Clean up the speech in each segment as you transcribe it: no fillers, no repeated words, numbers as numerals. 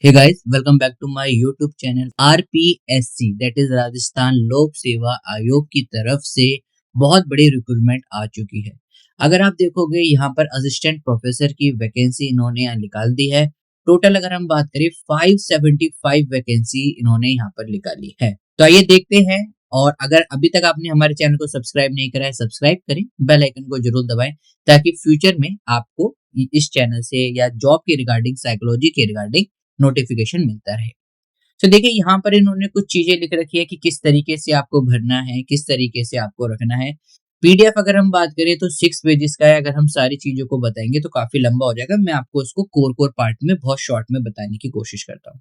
Hey guys, welcome back to my YouTube channel RPSC that is Rajasthan लोक सेवा आयोग की तरफ से बहुत बड़ी रिक्रूटमेंट आ चुकी है। अगर आप देखोगे यहाँ पर असिस्टेंट प्रोफेसर की वैकेंसी इन्होंने यहाँ निकाल दी है। टोटल अगर हम बात करें 575 वैकेंसी इन्होंने यहाँ पर निकाली है। तो आइए देखते हैं। और अगर अभी तक आपने हमारे चैनल को सब्सक्राइब नहीं करा है, सब्सक्राइब करें, बेल आइकन को जरूर दबाएं ताकि फ्यूचर में आपको इस चैनल से या जॉब के रिगार्डिंग, साइकोलॉजी के रिगार्डिंग नोटिफिकेशन मिलता रहे। तो देखिए यहाँ पर इन्होंने कुछ चीजें लिख रखी है कि किस तरीके से आपको भरना है, किस तरीके से आपको रखना है। पीडीएफ अगर हम बात करें तो 6 पेजेस का है। अगर हम सारी चीजों को बताएंगे तो काफी लंबा हो जाएगा। मैं आपको इसको कोर पार्ट में बहुत शॉर्ट में बताने की कोशिश करता हूँ।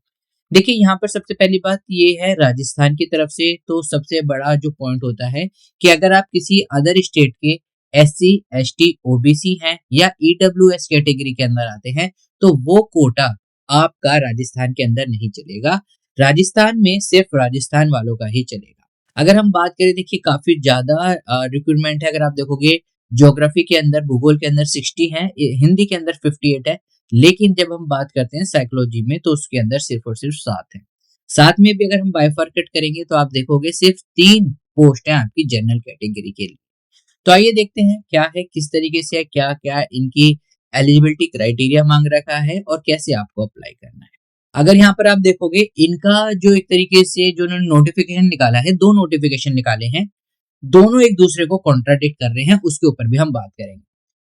देखिए यहाँ पर सबसे पहली बात ये है राजस्थान की तरफ से, तो सबसे बड़ा जो पॉइंट होता है कि अगर आप किसी अदर स्टेट के SC, ST, OBC हैं या EWS कैटेगरी के अंदर आते हैं तो वो कोटा आपका राजस्थान के अंदर नहीं चलेगा। राजस्थान में सिर्फ राजस्थान वालों का ही चलेगा। अगर हम बात करें, देखिए काफी ज्यादा रिक्रूटमेंट है। अगर आप देखोगे ज्योग्राफी के अंदर, भूगोल के अंदर 60 है, हिंदी के अंदर 58 है, लेकिन जब हम बात करते हैं साइकोलॉजी में तो उसके अंदर सिर्फ और सिर्फ 7 है। 7 में भी अगर हम बाइफरकेट करेंगे तो आप देखोगे सिर्फ 3 पोस्ट है आपकी जनरल कैटेगरी के लिए। तो आइए देखते हैं क्या है, किस तरीके से है, क्या क्या इनकी एलिजिबिलिटी क्राइटेरिया मांग रखा है और कैसे आपको अप्लाई करना है। अगर यहाँ पर आप देखोगे इनका जो एक तरीके से जो उन्होंने नोटिफिकेशन निकाला है, 2 नोटिफिकेशन निकाले हैं, दोनों एक दूसरे को कॉन्ट्राडिक्ट कर रहे हैं, उसके ऊपर भी हम बात करेंगे।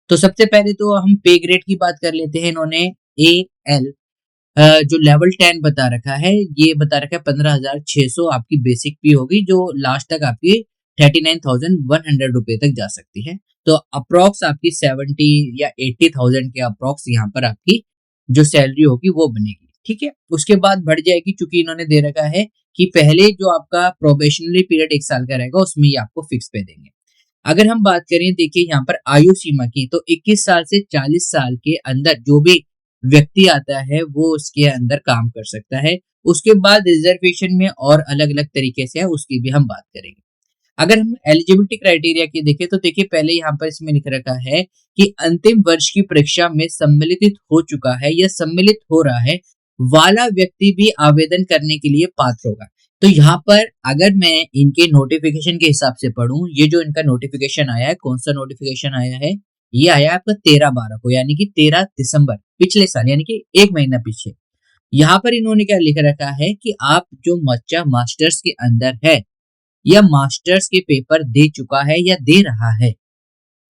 तो सबसे पहले तो हम पे ग्रेड की बात कर लेते हैं। इन्होंने AL जो लेवल 10 बता रखा है, ये बता रखा है 15,600 आपकी बेसिक फी होगी, जो लास्ट तक आपकी 39,100 रुपए तक जा सकती है। तो अप्रोक्स आपकी 70 या 80,000 के अप्रोक्स यहाँ पर आपकी जो सैलरी होगी वो बनेगी। ठीक है, उसके बाद बढ़ जाएगी, चूंकि इन्होंने दे रखा है कि पहले जो आपका प्रोबेशनरी पीरियड 1 साल का रहेगा उसमें ही आपको फिक्स पे देंगे। अगर हम बात करें, देखिए यहाँ पर आयु सीमा की, तो 21 साल से 40 साल के अंदर जो भी व्यक्ति आता है वो उसके अंदर काम कर सकता है। उसके बाद रिजर्वेशन में और अलग अलग तरीके से है, उसकी भी हम बात करेंगे। अगर हम एलिजिबिलिटी क्राइटेरिया की देखें तो देखिए पहले यहाँ पर इसमें लिख रखा है कि अंतिम वर्ष की परीक्षा में सम्मिलित हो चुका है या सम्मिलित हो रहा है वाला व्यक्ति भी आवेदन करने के लिए पात्र होगा। तो यहाँ पर अगर मैं इनके नोटिफिकेशन के हिसाब से पढ़ूं, ये जो इनका नोटिफिकेशन आया है, कौन सा नोटिफिकेशन आया है, ये आया आपका 13/12 को, यानी कि 13 दिसंबर पिछले साल, यानी कि 1 महीना पीछे। यहाँ पर इन्होंने क्या लिख रखा है कि आप जो बच्चा मास्टर्स के अंदर है या मास्टर्स के पेपर दे चुका है या दे रहा है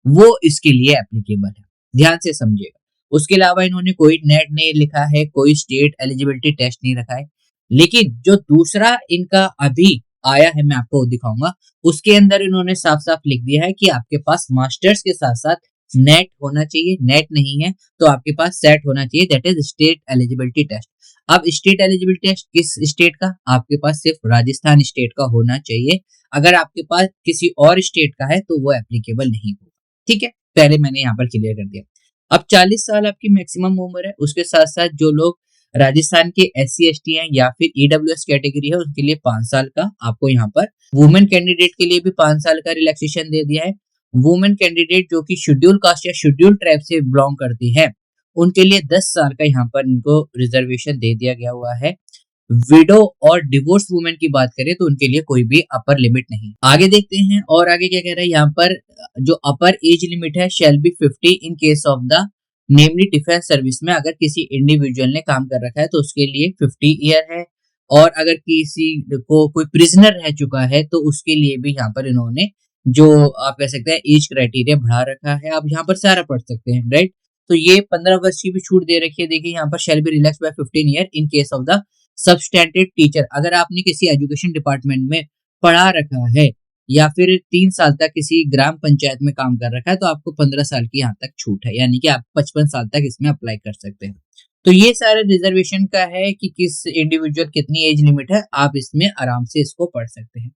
वो इसके लिए एप्लीकेबल है। ध्यान से समझिएगा। उसके अलावा इन्होंने कोई नेट नहीं लिखा है, कोई स्टेट एलिजिबिलिटी टेस्ट नहीं रखा है। लेकिन जो दूसरा इनका अभी आया है, मैं आपको दिखाऊंगा, उसके अंदर इन्होंने साफ साफ लिख दिया है कि आपके पास मास्टर्स के साथ साथ नेट होना चाहिए। नेट नहीं है तो आपके पास सेट होना चाहिए, that is state eligibility test. अब स्टेट एलिजिबिलिटी टेस्ट किस स्टेट का? आपके पास सिर्फ राजस्थान स्टेट का होना चाहिए। अगर आपके पास किसी और स्टेट का है तो वो एप्लीकेबल नहीं होगा। ठीक है, पहले मैंने यहाँ पर क्लियर कर दिया। अब 40 साल आपकी मैक्सिमम उम्र है। उसके साथ साथ जो लोग राजस्थान के SC ST हैं या फिर EWS कैटेगरी है उनके लिए 5 साल का आपको यहाँ पर, वुमेन कैंडिडेट के लिए भी 5 साल का रिलैक्सेशन दे दिया है। वुमेन कैंडिडेट जो कि शेड्यूल कास्ट या शेड्यूल ट्राइब से बिलोंग करती है उनके लिए 10 साल का यहाँ पर इनको रिजर्वेशन दे दिया गया हुआ है। विडो और डिवोर्स वुमेन की बात करें तो उनके लिए कोई भी अपर लिमिट नहीं। आगे देखते हैं और आगे क्या कह रहा है यहाँ पर, जो अपर एज लिमिट है shall be 50 in case of the namely defence service में। अगर किसी इंडिविजुअल ने काम कर रखा है तो उसके लिए 50 ईयर है, और अगर किसी को कोई प्रिजनर रह चुका है तो उसके लिए भी यहाँ पर इन्होंने जो आप कह सकते हैं एज क्राइटेरिया बढ़ा रखा है। आप यहाँ पर सारा पढ़ सकते हैं, राइट। तो ये 15 वर्ष की भी छूट दे रखी है। देखिए यहाँ पर shall be relax by 15 year in case of the substituted teacher. अगर आपने किसी एजुकेशन डिपार्टमेंट में पढ़ा रखा है या फिर 3 साल तक किसी ग्राम पंचायत में काम कर रखा है तो आपको 15 साल की यहाँ तक छूट है, यानी कि आप 55 साल तक इसमें अप्लाई कर सकते हैं। तो ये सारे रिजर्वेशन का है कि किस इंडिविजुअल कितनी एज लिमिट है, आप इसमें आराम से इसको पढ़ सकते हैं।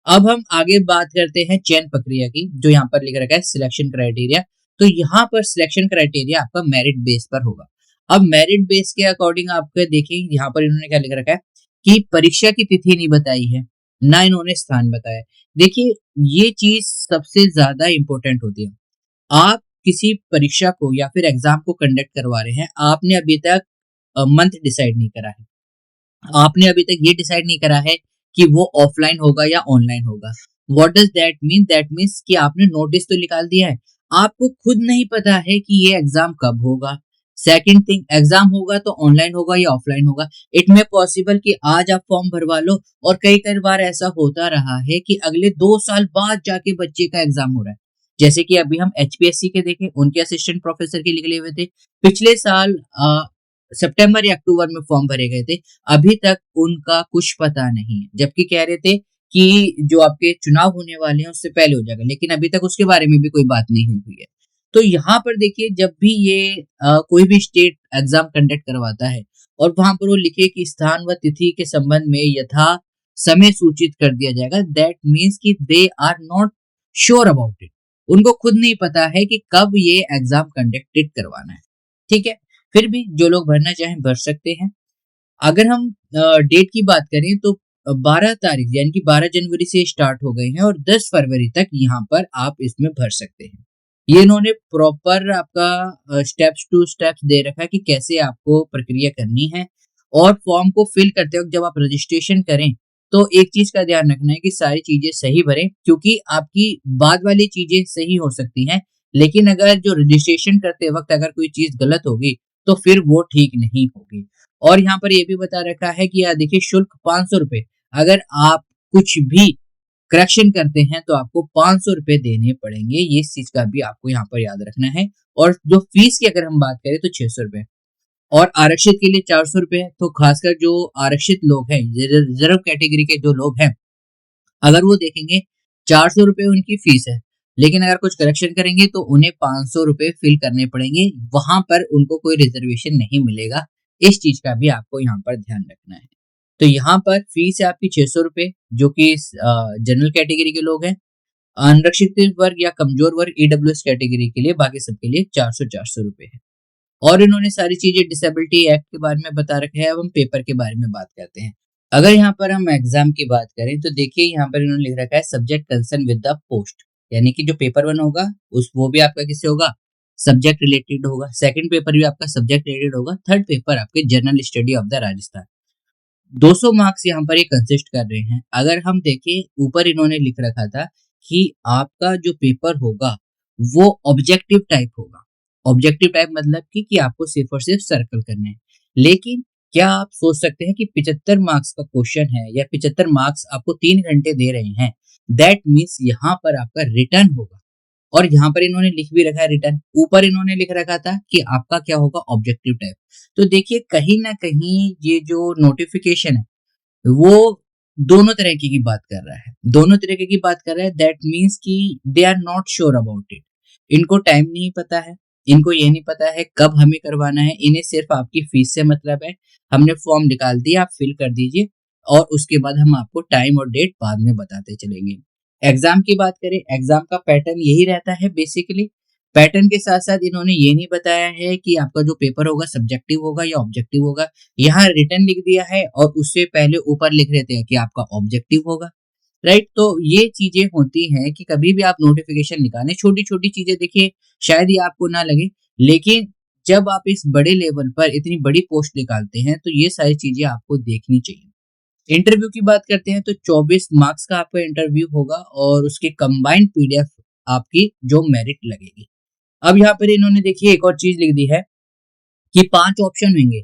अब हम आगे बात करते हैं चयन प्रक्रिया की, जो यहाँ पर लिख रखा है सिलेक्शन क्राइटेरिया। तो यहाँ पर सिलेक्शन क्राइटेरिया आपका मेरिट बेस पर होगा। अब मेरिट बेस के अकॉर्डिंग आपको देखिए यहाँ पर इन्होंने क्या लिख रखा है कि परीक्षा की तिथि नहीं बताई है, ना इन्होंने स्थान बताया। देखिए ये चीज सबसे ज्यादा इंपॉर्टेंट होती है। आप किसी परीक्षा को या फिर एग्जाम को कंडक्ट करवा रहे हैं, आपने अभी तक मंथ डिसाइड नहीं करा है, आपने अभी तक ये डिसाइड नहीं करा है कि वो ऑफलाइन होगा या ऑनलाइन होगा। What does that mean? That means कि आपने नोटिस तो निकाल दिया है, आपको खुद नहीं पता है कि ये एग्जाम कब होगा। सेकंड थिंग, एग्जाम होगा तो ऑनलाइन होगा या ऑफलाइन होगा। इट मे पॉसिबल कि आज आप फॉर्म भरवा लो और कई कई बार ऐसा होता रहा है कि अगले 2 साल बाद जाके बच्चे का एग्जाम हो रहा है। जैसे कि अभी हम एचपीएससी के देखें, उनके असिस्टेंट प्रोफेसर के निकले हुए थे पिछले साल, सितंबर या अक्टूबर में फॉर्म भरे गए थे। अभी तक उनका कुछ पता नहीं है, जबकि कह रहे थे कि जो आपके चुनाव होने वाले हैं उससे पहले हो जाएगा, लेकिन अभी तक उसके बारे में भी कोई बात नहीं हुई है। तो यहाँ पर देखिए, जब भी ये कोई भी स्टेट एग्जाम कंडक्ट करवाता है और वहां पर वो लिखे कि स्थान व तिथि के संबंध में यथा समय सूचित कर दिया जाएगा, दैट मीन्स कि they are not sure about it. उनको खुद नहीं पता है कि कब ये एग्जाम कंडक्टेड करवाना है। ठीक है, फिर भी जो लोग भरना चाहें भर सकते हैं। अगर हम डेट की बात करें तो 12 तारीख यानी कि 12 जनवरी से स्टार्ट हो गए हैं और 10 फरवरी तक यहाँ पर आप इसमें भर सकते हैं। ये इन्होंने प्रॉपर आपका स्टेप्स टू स्टेप्स दे रखा है कि कैसे आपको प्रक्रिया करनी है। और फॉर्म को फिल करते वक्त जब आप रजिस्ट्रेशन करें तो एक चीज का ध्यान रखना है कि सारी चीजें सही भरें, क्योंकि आपकी बाद वाली चीजें सही हो सकती हैं, लेकिन अगर जो रजिस्ट्रेशन करते वक्त अगर कोई चीज गलत होगी तो फिर वो ठीक नहीं होगी। और यहाँ पर ये भी बता रखा है कि देखिए, शुल्क 500 रुपए। अगर आप कुछ भी करेक्शन करते हैं तो आपको 500 रुपए देने पड़ेंगे। ये इस चीज का भी आपको यहाँ पर याद रखना है। और जो फीस की अगर हम बात करें तो 600 रुपए, और आरक्षित के लिए 400 रुपए है। तो खासकर जो आरक्षित लोग हैं, रिजर्व कैटेगरी के जो लोग हैं, अगर वो देखेंगे 400 रुपए उनकी फीस है, लेकिन अगर कुछ करेक्शन करेंगे तो उन्हें 500 रुपए फिल करने पड़ेंगे। वहां पर उनको कोई रिजर्वेशन नहीं मिलेगा। इस चीज का भी आपको यहाँ पर ध्यान रखना है। तो यहाँ पर फीस है आपकी 600 रुपए, जो कि जनरल कैटेगरी के लोग हैं। अनरक्षित वर्ग या कमजोर वर्ग ईडब्ल्यूएस कैटेगरी के लिए, बाकी सबके लिए 400 रुपए है। और इन्होंने सारी चीजें डिसेबिलिटी एक्ट के बारे में बता रखे हैं। अब हम पेपर के बारे में बात करते हैं। अगर यहाँ पर हम एग्जाम की बात करें तो देखिए, यहाँ पर इन्होंने लिख रखा है subject concern with the post, यानी कि जो पेपर 1 होगा उस वो भी आपका किससे होगा, सब्जेक्ट रिलेटेड होगा। सेकंड पेपर भी आपका सब्जेक्ट रिलेटेड होगा। थर्ड पेपर आपके general study of the Rajasthan. 200 marks यहाँ पर ये कंसिस्ट कर रहे हैं। अगर हम देखें, ऊपर इन्होंने लिख रखा था कि आपका जो पेपर होगा वो ऑब्जेक्टिव टाइप होगा। ऑब्जेक्टिव टाइप मतलब कि आपको सिर्फ और सिर्फ सर्कल करने हैं। लेकिन क्या आप सोच सकते हैं कि 75 मार्क्स का क्वेश्चन है या 75 मार्क्स आपको 3 घंटे दे रहे हैं, दैट मीन्स यहाँ पर आपका रिटर्न होगा। और यहाँ पर इन्होंने लिख भी रखा है रिटर्न। ऊपर इन्होंने लिख रखा था कि आपका क्या होगा, ऑब्जेक्टिव टाइप। तो देखिए, कहीं ना कहीं ये जो नोटिफिकेशन है वो दोनों तरीके की बात कर रहा है। दोनों तरीके की बात कर रहा है, दैट मीन्स कि they are not sure about it. इनको टाइम नहीं पता है, इनको ये नहीं पता है कब हमें करवाना है। इन्हें सिर्फ आपकी फीस से मतलब है। हमने फॉर्म निकाल दिया, आप फिल कर दीजिए और उसके बाद हम आपको टाइम और डेट बाद में बताते चलेंगे। एग्जाम की बात करें, एग्जाम का पैटर्न यही रहता है बेसिकली। पैटर्न के साथ साथ इन्होंने ये नहीं बताया है कि आपका जो पेपर होगा सब्जेक्टिव होगा या ऑब्जेक्टिव होगा। यहाँ रिटर्न लिख दिया है और उससे पहले ऊपर लिख देते हैं कि आपका ऑब्जेक्टिव होगा। राइट, तो ये चीजें होती हैं कि कभी भी आप नोटिफिकेशन निकालें, छोटी छोटी चीजें देखिए, शायद ये आपको ना लगे, लेकिन जब आप इस बड़े लेवल पर इतनी बड़ी पोस्ट निकालते हैं तो ये सारी चीजें आपको देखनी चाहिए। इंटरव्यू की बात करते हैं तो 24 मार्क्स का आपका इंटरव्यू होगा और उसके कंबाइंड पीडीएफ आपकी जो मेरिट लगेगी। अब यहाँ पर इन्होंने देखिए एक और चीज लिख दी है कि 5 ऑप्शन होंगे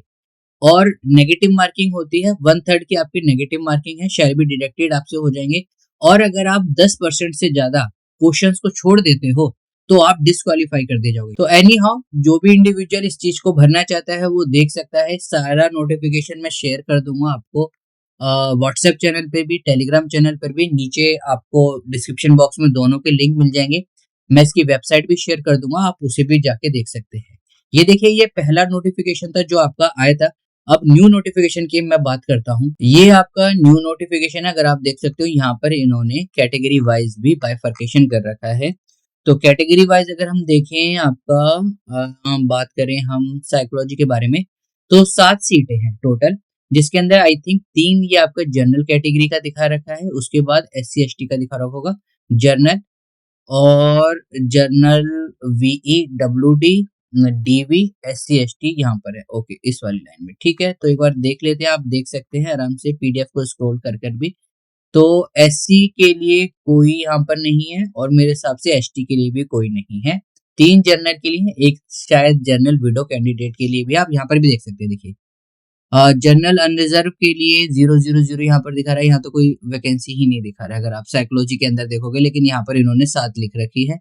और नेगेटिव मार्किंग होती है। 1/3 की आपकी नेगेटिव मार्किंग है, शैल बी डिडक्टेड आपसे हो जाएंगे। और अगर आप 10% से ज्यादा क्वेश्चंस को छोड़ देते हो तो आप डिस्क्वालीफाई कर दिए जाओगे। तो एनी हाउ, जो भी इंडिविजुअल इस चीज को भरना चाहता है वो देख सकता है। सारा नोटिफिकेशन मैं शेयर कर दूंगा आपको व्हाट्सएप चैनल पे भी, टेलीग्राम चैनल पर भी। नीचे आपको डिस्क्रिप्शन बॉक्स में दोनों के लिंक मिल जाएंगे। मैं इसकी वेबसाइट भी शेयर कर दूंगा, आप उसे भी जाके देख सकते हैं। ये देखिए, ये पहला नोटिफिकेशन था जो आपका आया था। अब न्यू नोटिफिकेशन की मैं बात करता हूँ। ये आपका न्यू नोटिफिकेशन है। अगर आप देख सकते हो, यहाँ पर इन्होंने कैटेगरी वाइज भी बाइफर्केशन कर रखा है। तो कैटेगरी वाइज अगर हम देखें आपका, बात करें हम साइकोलॉजी के बारे में, तो 7 सीटें हैं टोटल, जिसके अंदर आई थिंक 3 ये आपका जनरल कैटेगरी का दिखा रखा है। उसके बाद SC ST का दिखा रखा होगा, जर्नल और जर्नल VE WD डीवी एससी एसटी यहाँ पर है, ओके इस वाली लाइन में, ठीक है। तो एक बार देख लेते हैं, आप देख सकते हैं आराम से पीडीएफ को स्क्रॉल कर कर भी। तो एससी के लिए कोई यहाँ पर नहीं है और मेरे हिसाब से एसटी के लिए भी कोई नहीं है। 3 जनरल के लिए, एक शायद जनरल विडो कैंडिडेट के लिए भी, आप यहाँ पर भी देख सकते हैं, देखिए जनरल अनरिजर्व के लिए 000 यहाँ पर दिखा रहा है, यहाँ तो कोई वैकेंसी ही नहीं दिखा रहा है अगर आप साइकोलॉजी के अंदर देखोगे, लेकिन यहाँ पर इन्होंने 7 लिख रखी है।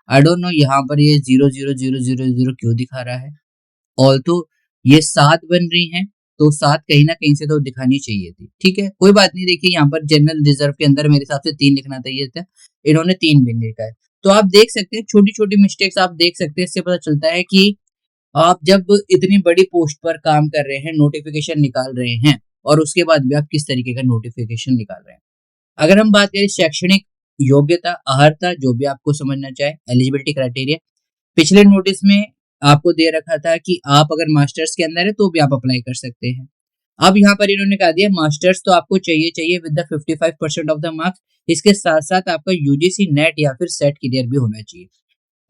आई डोंट नो यहाँ पर ये 00000 क्यों दिखा रहा है। ऑल्थो ये 7 बन रही हैं, तो 7 कहीं ना कहीं से तो दिखानी चाहिए थी, ठीक है कोई बात नहीं। देखिए यहाँ पर जनरल रिजर्व के अंदर मेरे हिसाब से 3 लिखना चाहिए था, इन्होंने 3 भी नहीं लिखा है। तो आप देख सकते हैं छोटी छोटी मिस्टेक्स आप देख सकते हैं, इससे पता चलता है कि आप जब इतनी बड़ी पोस्ट पर काम कर रहे हैं, नोटिफिकेशन निकाल रहे हैं, और उसके बाद भी आप किस तरीके का नोटिफिकेशन निकाल रहे हैं। अगर हम बात करें शैक्षणिक योग्यता, अर्हता, जो भी आपको समझना चाहे, एलिजिबिलिटी क्राइटेरिया, पिछले नोटिस में आपको दे रखा था कि आप अगर मास्टर्स के अंदर है तो भी आप अप्लाई कर सकते हैं। अब यहाँ पर इन्होंने कहा दिया मास्टर्स तो आपको चाहिए चाहिए with the 55% of the marks, इसके साथ साथ आपका यूजीसी नेट या फिर सेट क्लियर भी होना चाहिए।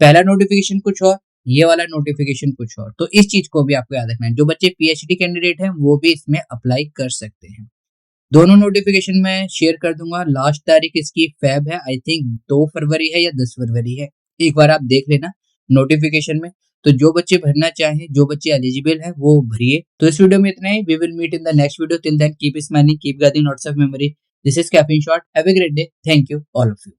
पहला नोटिफिकेशन कुछ और, ये वाला नोटिफिकेशन कुछ और, तो इस चीज को भी आपको याद रखना है। जो बच्चे पीएचडी कैंडिडेट हैं वो भी इसमें अप्लाई कर सकते हैं। दोनों नोटिफिकेशन मैं शेयर कर दूंगा। लास्ट तारीख इसकी फेब है, आई थिंक 2 फरवरी है या 10 फरवरी है, एक बार आप देख लेना नोटिफिकेशन में। तो जो बच्चे भरना चाहें, जो बच्चे एलिजिबल हैं वो भरिए। तो इस वीडियो में इतना ही, we will meet in the next video, till then keep smiling, keep guarding lots of memory. This is caffeine shot, have a great day, thank you all of you.